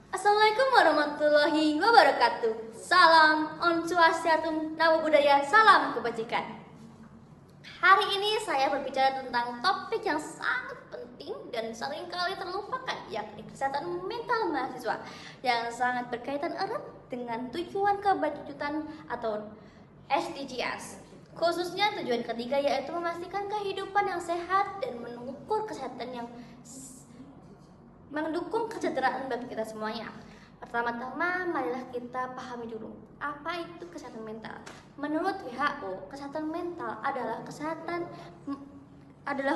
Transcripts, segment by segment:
Assalamualaikum warahmatullahi wabarakatuh. Salam Om Swastiastu, Namo Buddhaya, salam kebajikan. Hari ini saya berbicara tentang topik yang sangat penting dan seringkali terlupakan, yakni kesehatan mental mahasiswa yang sangat berkaitan erat dengan tujuan keberlanjutan atau SDGs. Khususnya tujuan ketiga, yaitu memastikan kehidupan yang sehat dan mendukung kesejahteraan bagi kita semuanya. Pertama-tama, marilah kita pahami dulu apa itu kesehatan mental. Menurut WHO, kesehatan mental adalah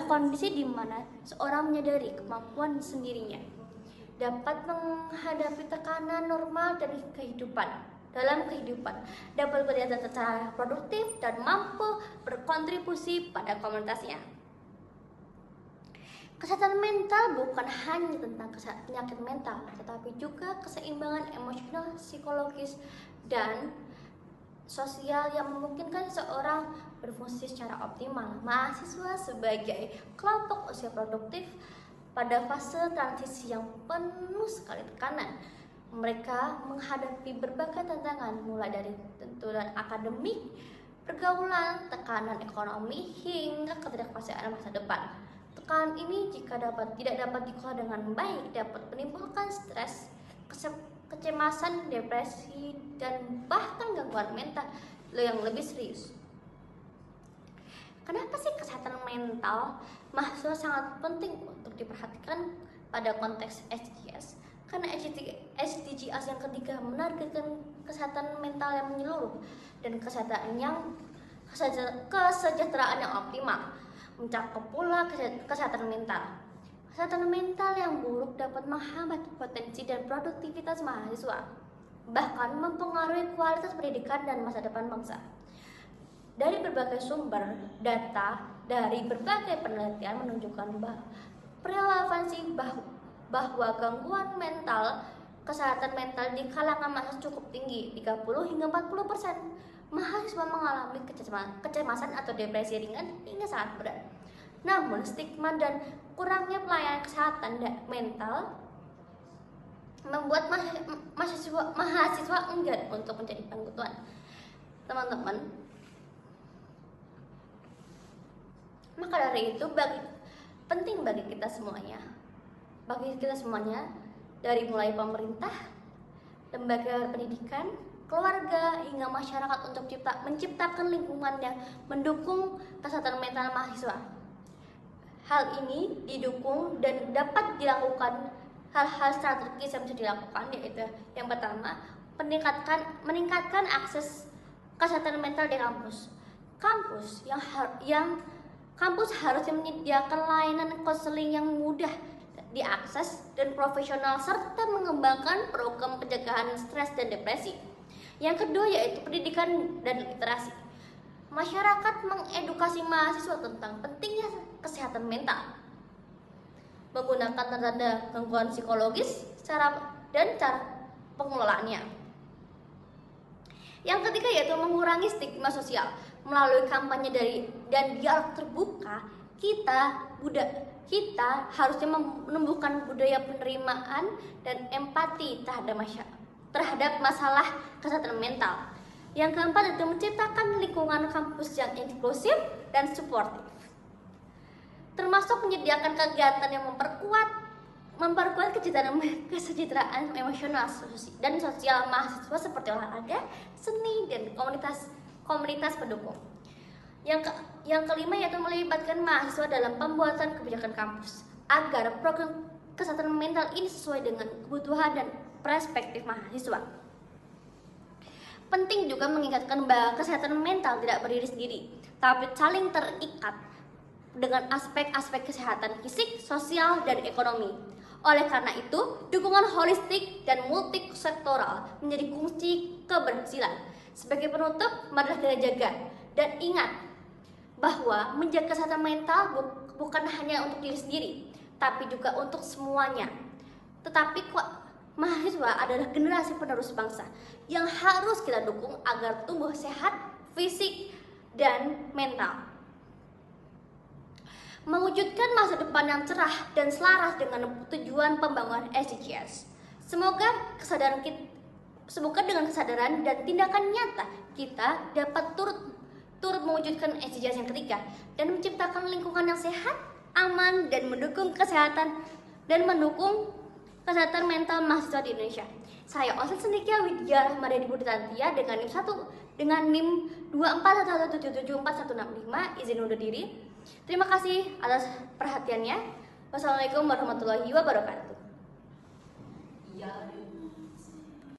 kondisi di mana seorang menyadari kemampuan sendirinya dapat menghadapi tekanan normal dalam kehidupan, dapat berkegiatan secara produktif dan mampu berkontribusi pada komunitasnya. Kesehatan mental bukan hanya tentang penyakit mental, tetapi juga keseimbangan emosional, psikologis, dan sosial yang memungkinkan seorang berfungsi secara optimal. Mahasiswa sebagai kelompok usia produktif pada fase transisi yang penuh sekali tekanan. Mereka menghadapi berbagai tantangan, mulai dari tuntutan akademik, pergaulan, tekanan ekonomi, hingga ketidakpastian masa depan. Tekanan ini jika tidak dapat dikelola dengan baik dapat menimbulkan stres, kecemasan, depresi, dan bahkan gangguan mental yang lebih serius. Kenapa sih kesehatan mental mahasiswa sangat penting untuk diperhatikan pada konteks SDGs? Karena SDGs yang ketiga menargetkan kesehatan mental yang menyeluruh dan kesejahteraan yang optimal, mencakup pula kesehatan mental. Kesehatan mental yang buruk dapat menghambat potensi dan produktivitas mahasiswa, bahkan mempengaruhi kualitas pendidikan dan masa depan bangsa. Dari berbagai sumber data dari berbagai penelitian menunjukkan relevansi bahwa gangguan kesehatan mental di kalangan mahasiswa cukup tinggi, 30 hingga 40%. Mahasiswa mengalami kecemasan atau depresi ringan hingga sangat berat. Namun stigma dan kurangnya pelayanan kesehatan mental membuat mahasiswa enggan untuk menjadi kebutuhan. Teman-teman, maka dari itu penting bagi kita semuanya, dari mulai pemerintah, lembaga pendidikan, keluarga, hingga masyarakat untuk menciptakan lingkungan yang mendukung kesehatan mental mahasiswa. Hal ini didukung dan dapat dilakukan hal-hal strategis yang bisa dilakukan, yaitu yang pertama, meningkatkan akses kesehatan mental di kampus. Kampus harusnya menyediakan layanan konseling yang mudah diakses dan profesional, serta mengembangkan program pencegahan stres dan depresi. Yang kedua yaitu pendidikan dan literasi. Masyarakat mengedukasi mahasiswa tentang pentingnya kesehatan mental, menggunakan tanda gangguan psikologis, cara pengelolaannya. Yang ketiga yaitu mengurangi stigma sosial. Melalui kampanye dan dialog terbuka, kita harusnya menumbuhkan budaya penerimaan dan empati terhadap masalah kesehatan mental. Yang keempat itu menciptakan lingkungan kampus yang inklusif dan suportif, termasuk menyediakan kegiatan yang memperkuat kesejahteraan emosional dan sosial mahasiswa seperti olahraga, seni, dan komunitas pendukung. Yang kelima yaitu melibatkan mahasiswa dalam pembuatan kebijakan kampus agar program kesehatan mental ini sesuai dengan kebutuhan dan perspektif mahasiswa. Penting juga mengingatkan bahwa kesehatan mental tidak berdiri sendiri, tapi saling terikat dengan aspek-aspek kesehatan fisik, sosial, dan ekonomi. Oleh karena itu, dukungan holistik dan multisektoral menjadi kunci keberhasilan. Sebagai penutup, marilah kita jaga dan ingat bahwa menjaga kesehatan mental bukan hanya untuk diri sendiri, tapi juga untuk semuanya. Tetapi mahasiswa adalah generasi penerus bangsa yang harus kita dukung agar tumbuh sehat, fisik, dan mental. Mewujudkan masa depan yang cerah dan selaras dengan tujuan pembangunan SDGs. Semoga dengan kesadaran dan tindakan nyata kita dapat turut mewujudkan SDGs yang ketiga dan menciptakan lingkungan yang sehat, aman, dan mendukung kesehatan mental mahasiswa di Indonesia. Saya Oset Sendikia Widya Rahmadani Buditantia dengan NIM 241177465 izin undur diri. Terima kasih atas perhatiannya. Wassalamualaikum warahmatullahi wabarakatuh.